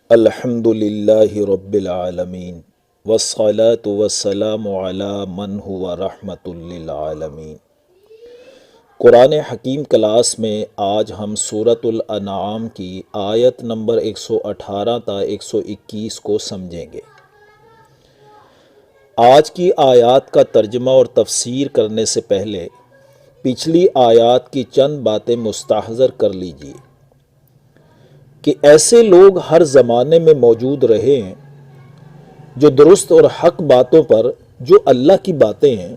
الحمدللہ رب العالمین والصلاة والسلام علی من هو رحمت للعالمین۔ قرآن حکیم کلاس میں آج ہم سورۃ الانعام کی آیت نمبر 118 تا 121 کو سمجھیں گے۔ آج کی آیات کا ترجمہ اور تفسیر کرنے سے پہلے پچھلی آیات کی چند باتیں مستحضر کر لیجیے کہ ایسے لوگ ہر زمانے میں موجود رہے ہیں جو درست اور حق باتوں پر، جو اللہ کی باتیں ہیں،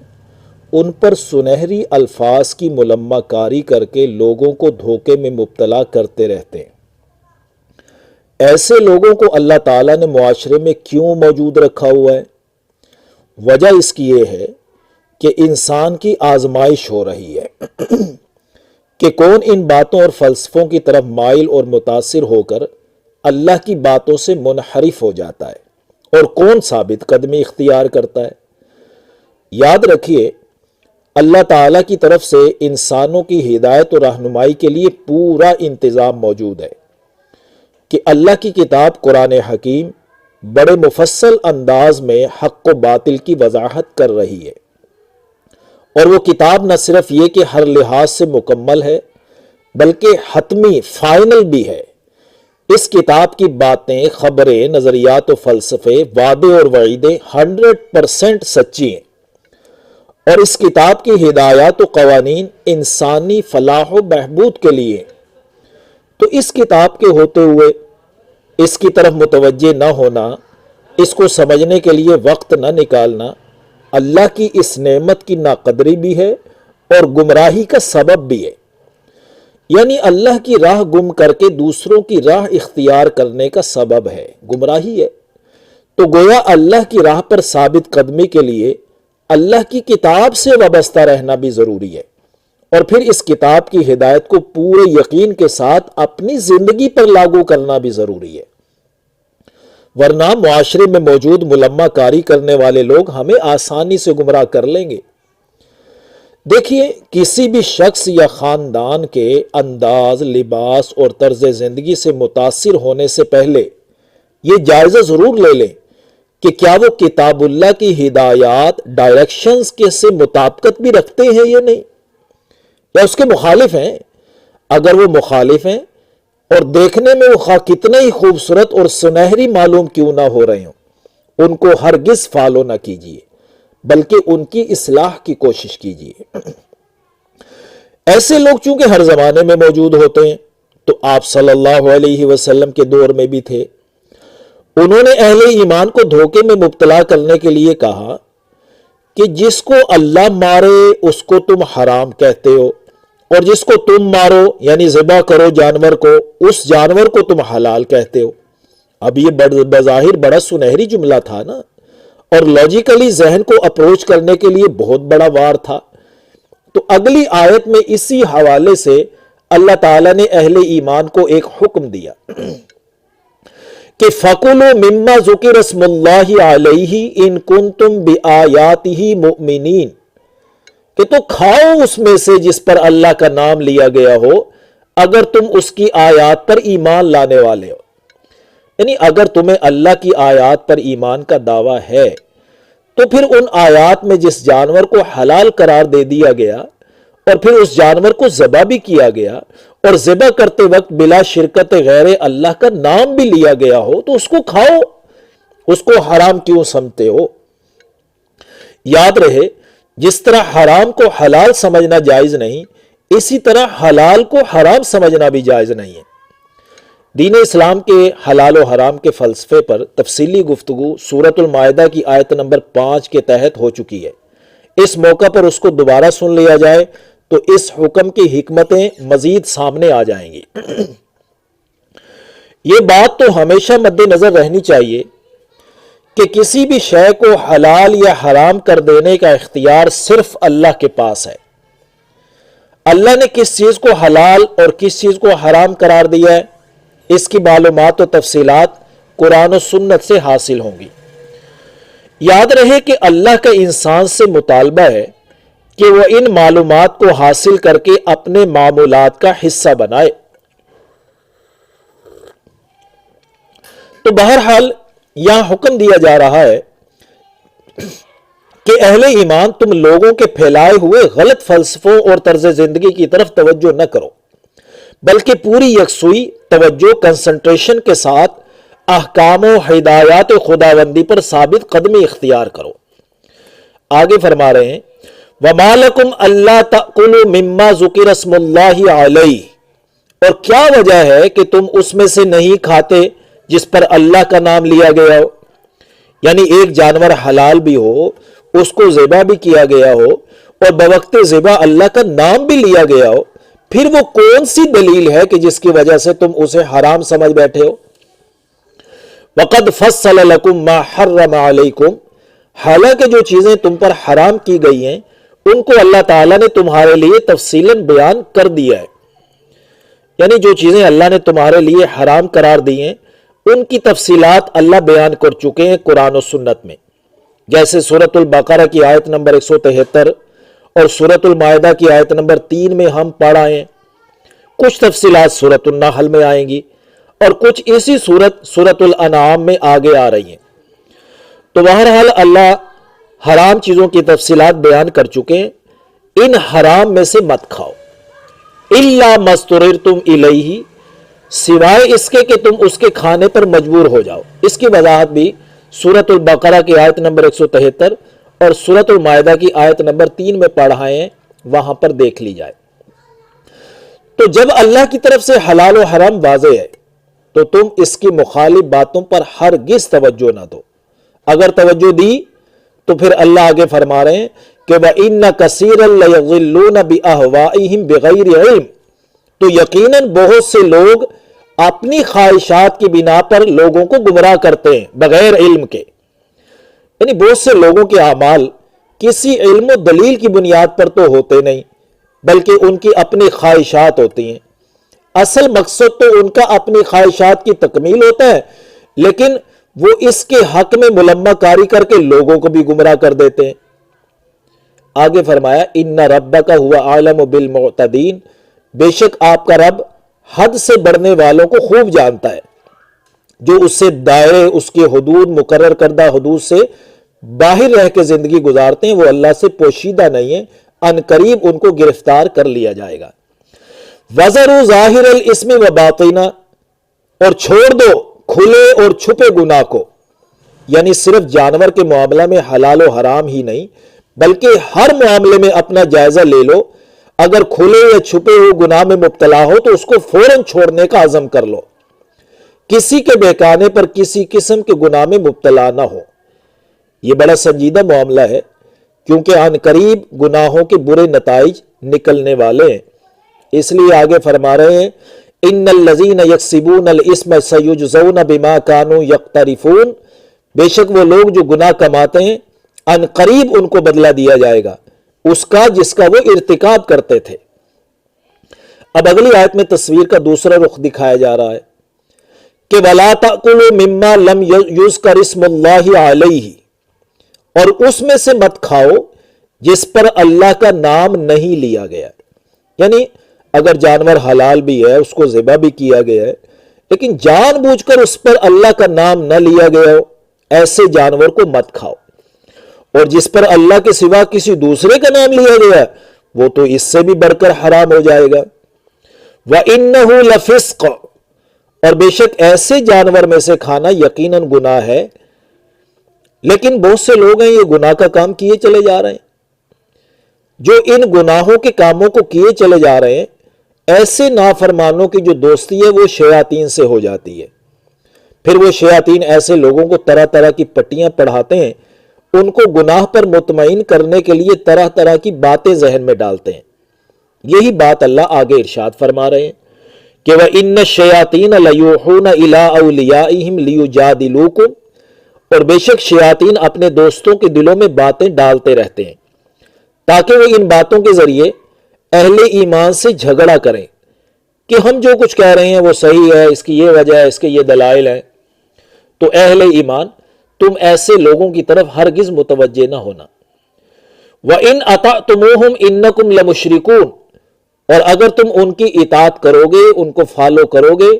ان پر سنہری الفاظ کی ملمہ کاری کر کے لوگوں کو دھوکے میں مبتلا کرتے رہتے ہیں۔ ایسے لوگوں کو اللہ تعالیٰ نے معاشرے میں کیوں موجود رکھا ہوا ہے؟ وجہ اس کی یہ ہے کہ انسان کی آزمائش ہو رہی ہے کہ کون ان باتوں اور فلسفوں کی طرف مائل اور متاثر ہو کر اللہ کی باتوں سے منحرف ہو جاتا ہے اور کون ثابت قدمی اختیار کرتا ہے۔ یاد رکھیے، اللہ تعالیٰ کی طرف سے انسانوں کی ہدایت اور رہنمائی کے لیے پورا انتظام موجود ہے کہ اللہ کی کتاب قرآن حکیم بڑے مفصل انداز میں حق و باطل کی وضاحت کر رہی ہے، اور وہ کتاب نہ صرف یہ کہ ہر لحاظ سے مکمل ہے بلکہ حتمی فائنل بھی ہے۔ اس کتاب کی باتیں، خبریں، نظریات و فلسفے، وعدے اور وعیدیں 100% سچی ہیں، اور اس کتاب کی ہدایات و قوانین انسانی فلاح و بہبود کے لیے ہیں۔ تو اس کتاب کے ہوتے ہوئے اس کی طرف متوجہ نہ ہونا، اس کو سمجھنے کے لیے وقت نہ نکالنا، اللہ کی اس نعمت کی ناقدری بھی ہے اور گمراہی کا سبب بھی ہے۔ یعنی اللہ کی راہ گم کر کے دوسروں کی راہ اختیار کرنے کا سبب ہے، گمراہی ہے۔ تو گویا اللہ کی راہ پر ثابت قدمی کے لیے اللہ کی کتاب سے وابستہ رہنا بھی ضروری ہے، اور پھر اس کتاب کی ہدایت کو پورے یقین کے ساتھ اپنی زندگی پر لاگو کرنا بھی ضروری ہے، ورنہ معاشرے میں موجود ملمہ کاری کرنے والے لوگ ہمیں آسانی سے گمراہ کر لیں گے۔ دیکھیے، کسی بھی شخص یا خاندان کے انداز، لباس اور طرز زندگی سے متاثر ہونے سے پہلے یہ جائزہ ضرور لے لیں کہ کیا وہ کتاب اللہ کی ہدایات، ڈائریکشنز کے سے مطابقت بھی رکھتے ہیں یا نہیں، یا اس کے مخالف ہیں۔ اگر وہ مخالف ہیں اور دیکھنے میں وہ خواہ کتنے ہی خوبصورت اور سنہری معلوم کیوں نہ ہو رہے ہوں، ان کو ہرگز فالو نہ کیجیے بلکہ ان کی اصلاح کی کوشش کیجیے۔ ایسے لوگ چونکہ ہر زمانے میں موجود ہوتے ہیں، تو آپ صلی اللہ علیہ وسلم کے دور میں بھی تھے۔ انہوں نے اہل ایمان کو دھوکے میں مبتلا کرنے کے لیے کہا کہ جس کو اللہ مارے اس کو تم حرام کہتے ہو، اور جس کو تم مارو یعنی ذبح کرو جانور کو، اس جانور کو تم حلال کہتے ہو۔ اب یہ بظاہر بڑا سنہری جملہ تھا نا، اور لاجیکلی ذہن کو اپروچ کرنے کے لیے بہت بڑا وار تھا۔ تو اگلی آیت میں اسی حوالے سے اللہ تعالیٰ نے اہل ایمان کو ایک حکم دیا کہ فَكُلُوا مِمَّا ذُكِرَ اسْمُ اللَّهِ عَلَيْهِ إِن كُنتُم بِآيَاتِهِ مُؤْمِنِينَ، کہ تو کھاؤ اس میں سے جس پر اللہ کا نام لیا گیا ہو، اگر تم اس کی آیات پر ایمان لانے والے ہو۔ یعنی اگر تمہیں اللہ کی آیات پر ایمان کا دعویٰ ہے تو پھر ان آیات میں جس جانور کو حلال قرار دے دیا گیا اور پھر اس جانور کو ذبح بھی کیا گیا اور ذبح کرتے وقت بلا شرکت غیر اللہ کا نام بھی لیا گیا ہو، تو اس کو کھاؤ، اس کو حرام کیوں سمجھتے ہو؟ یاد رہے، جس طرح حرام کو حلال سمجھنا جائز نہیں، اسی طرح حلال کو حرام سمجھنا بھی جائز نہیں ہے۔ دین اسلام کے حلال و حرام کے فلسفے پر تفصیلی گفتگو سورۃ المائدہ کی آیت نمبر 5 کے تحت ہو چکی ہے۔ اس موقع پر اس کو دوبارہ سن لیا جائے تو اس حکم کی حکمتیں مزید سامنے آ جائیں گی۔ یہ بات تو ہمیشہ مد نظر رہنی چاہیے کہ کسی بھی شے کو حلال یا حرام کر دینے کا اختیار صرف اللہ کے پاس ہے۔ اللہ نے کس چیز کو حلال اور کس چیز کو حرام قرار دیا ہے، اس کی معلومات و تفصیلات قرآن و سنت سے حاصل ہوں گی۔ یاد رہے کہ اللہ کا انسان سے مطالبہ ہے کہ وہ ان معلومات کو حاصل کر کے اپنے معمولات کا حصہ بنائے تو بہرحال یہاں حکم دیا جا رہا ہے کہ اہل ایمان تم لوگوں کے پھیلائے ہوئے غلط فلسفوں اور طرز زندگی کی طرف توجہ نہ کرو، بلکہ پوری یکسوئی توجہ کنسنٹریشن کے ساتھ احکام و ہدایات خداوندی پر ثابت قدمی اختیار کرو۔ آگے فرما رہے ہیں وَمَا لَكُمْ أَلَّا تَأْكُلُوا مِمَّا ذُكِرَ اسْمُ اللَّهِ عَلَيْهِ، اور کیا وجہ ہے کہ تم اس میں سے نہیں کھاتے جس پر اللہ کا نام لیا گیا ہو؟ یعنی ایک جانور حلال بھی ہو، اس کو ذبح بھی کیا گیا ہو اور بوقت ذبح اللہ کا نام بھی لیا گیا ہو، پھر وہ کون سی دلیل ہے کہ جس کی وجہ سے تم اسے حرام سمجھ بیٹھے ہو؟ وَقَدْ فَصَّلَ لَكُمْ مَا حَرَّمَ عَلَيْكُمْ، حالانکہ جو چیزیں تم پر حرام کی گئی ہیں ان کو اللہ تعالیٰ نے تمہارے لیے تفصیلاً بیان کر دیا ہے۔ یعنی جو چیزیں اللہ نے تمہارے لیے حرام قرار دی ہیں ان کی تفصیلات اللہ بیان کر چکے ہیں قرآن و سنت میں، جیسے سورۃ البقرہ کی آیت نمبر 173 اور سورۃ المائدہ کی آیت نمبر 3 میں ہم پڑھ آئے ہیں۔ کچھ تفصیلات سورۃ النحل میں آئیں گی اور کچھ اسی سورۃ الانعام میں آگے آ رہی ہیں۔ تو بہرحال اللہ حرام چیزوں کی تفصیلات بیان کر چکے ہیں۔ ان حرام میں سے مت کھاؤ الا ما اضطررتم الیہ، سوائے اس کے کہ تم اس کے کھانے پر مجبور ہو جاؤ۔ اس کی وضاحت بھی سورۃ البقرہ کی آیت نمبر 173 اور سورۃ المائدہ کی آیت نمبر 3 میں پڑھائے ہیں، وہاں پر دیکھ لی جائے۔ تو جب اللہ کی طرف سے حلال و حرام واضح ہے تو تم اس کی مخالف باتوں پر ہرگز توجہ نہ دو۔ اگر توجہ دی تو پھر اللہ آگے فرما رہے ہیں کہ وَإِنَّ كَثِيرًا لَيَضِلُّونَ بِأَهْوَائِهِمْ بِغَيْرِ عِلْمٍ، تو یقیناً بہت سے لوگ اپنی خواہشات کی بنا پر لوگوں کو گمراہ کرتے ہیں بغیر علم کے۔ یعنی بہت سے لوگوں کے اعمال کسی علم و دلیل کی بنیاد پر تو ہوتے نہیں، بلکہ ان کی اپنی خواہشات ہوتی ہیں۔ اصل مقصد تو ان کا اپنی خواہشات کی تکمیل ہوتا ہے، لیکن وہ اس کے حق میں ملمہ کاری کر کے لوگوں کو بھی گمراہ کر دیتے ہیں۔ آگے فرمایا ان ربک هو اعلم بالمعتدین، بے شک آپ کا رب حد سے بڑھنے والوں کو خوب جانتا ہے، جو اس سے دائرے اس کی حدود مقرر کردہ حدود سے باہر رہ کے زندگی گزارتے ہیں وہ اللہ سے پوشیدہ نہیں ہے، ان قریب ان کو گرفتار کر لیا جائے گا۔ وَذَرُوا ظَاهِرَ الْإِثْمِ وَبَاطِنَهُ، اور چھوڑ دو کھلے اور چھپے گناہ کو، یعنی صرف جانور کے معاملہ میں حلال و حرام ہی نہیں بلکہ ہر معاملے میں اپنا جائزہ لے لو، اگر کھلے یا چھپے ہوئے گناہ میں مبتلا ہو تو اس کو فوراً چھوڑنے کا عزم کر لو، کسی کے بہکانے پر کسی قسم کے گناہ میں مبتلا نہ ہو۔ یہ بڑا سنجیدہ معاملہ ہے کیونکہ عن قریب گناہوں کے برے نتائج نکلنے والے ہیں۔ اس لیے آگے فرما رہے ہیں ان الذین یکسبون الاسم سیجزون بما کانوا یقترفون، بے شک وہ لوگ جو گناہ کماتے ہیں عن قریب ان کو بدلہ دیا جائے گا اس کا جس کا وہ ارتکاب کرتے تھے۔ اب اگلی آیت میں تصویر کا دوسرا رخ دکھایا جا رہا ہے کہ وَلَا تَأْكُلُوا مِمَّا لَمْ يُذْكَرِ اسْمُ اللَّهِ عَلَيْهِ، اور اس میں سے مت کھاؤ جس پر اللہ کا نام نہیں لیا گیا۔ یعنی اگر جانور حلال بھی ہے، اس کو ذبح بھی کیا گیا ہے، لیکن جان بوجھ کر اس پر اللہ کا نام نہ لیا گیا ہو، ایسے جانور کو مت کھاؤ۔ اور جس پر اللہ کے سوا کسی دوسرے کا نام لیا گیا وہ تو اس سے بھی بڑھ کر حرام ہو جائے گا۔ وَإِنَّهُ لَفِسْقٌ، اور بے شک ایسے جانور میں سے کھانا یقیناً گناہ ہے، لیکن بہت سے لوگ ہیں یہ گناہ کا کام کیے چلے جا رہے ہیں۔ جو ان گناہوں کے کاموں کو کیے چلے جا رہے ہیں، ایسے نافرمانوں کی جو دوستی ہے وہ شیاطین سے ہو جاتی ہے۔ پھر وہ شیاطین ایسے لوگوں کو طرح طرح کی پٹیاں پڑھاتے ہیں، ان کو گناہ پر مطمئن کرنے کے لیے طرح طرح کی باتیں ذہن میں ڈالتے ہیں۔ یہی بات اللہ آگے ارشاد فرما رہے ہیں کہ وَإِنَّ الشَّيَاطِينَ لَيُوحُونَ إِلَىٰ أَوْلِيَائِهِمْ لِيُجَادِلُوكُمْ، اور بے شک شیاطین اپنے دوستوں کے دلوں میں باتیں ڈالتے رہتے ہیں تاکہ وہ ان باتوں کے ذریعے اہل ایمان سے جھگڑا کریں کہ ہم جو کچھ کہہ رہے ہیں وہ صحیح ہے، اس کی یہ وجہ ہے، اس کے یہ دلائل ہیں۔ تو اہل ایمان تم ایسے لوگوں کی طرف ہرگز متوجہ نہ ہونا۔ وَإِنْ أَطَعْتُمُوهُمْ إِنَّكُمْ لَمُشْرِكُونَ، اور اگر تم ان کی اطاعت کرو گے، ان کو فالو کرو گے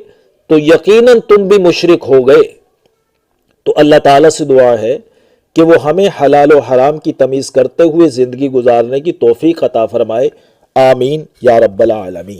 تو یقیناً تم بھی مشرک ہو گئے۔ تو اللہ تعالیٰ سے دعا ہے کہ وہ ہمیں حلال و حرام کی تمیز کرتے ہوئے زندگی گزارنے کی توفیق عطا فرمائے، آمین یا رب العالمین۔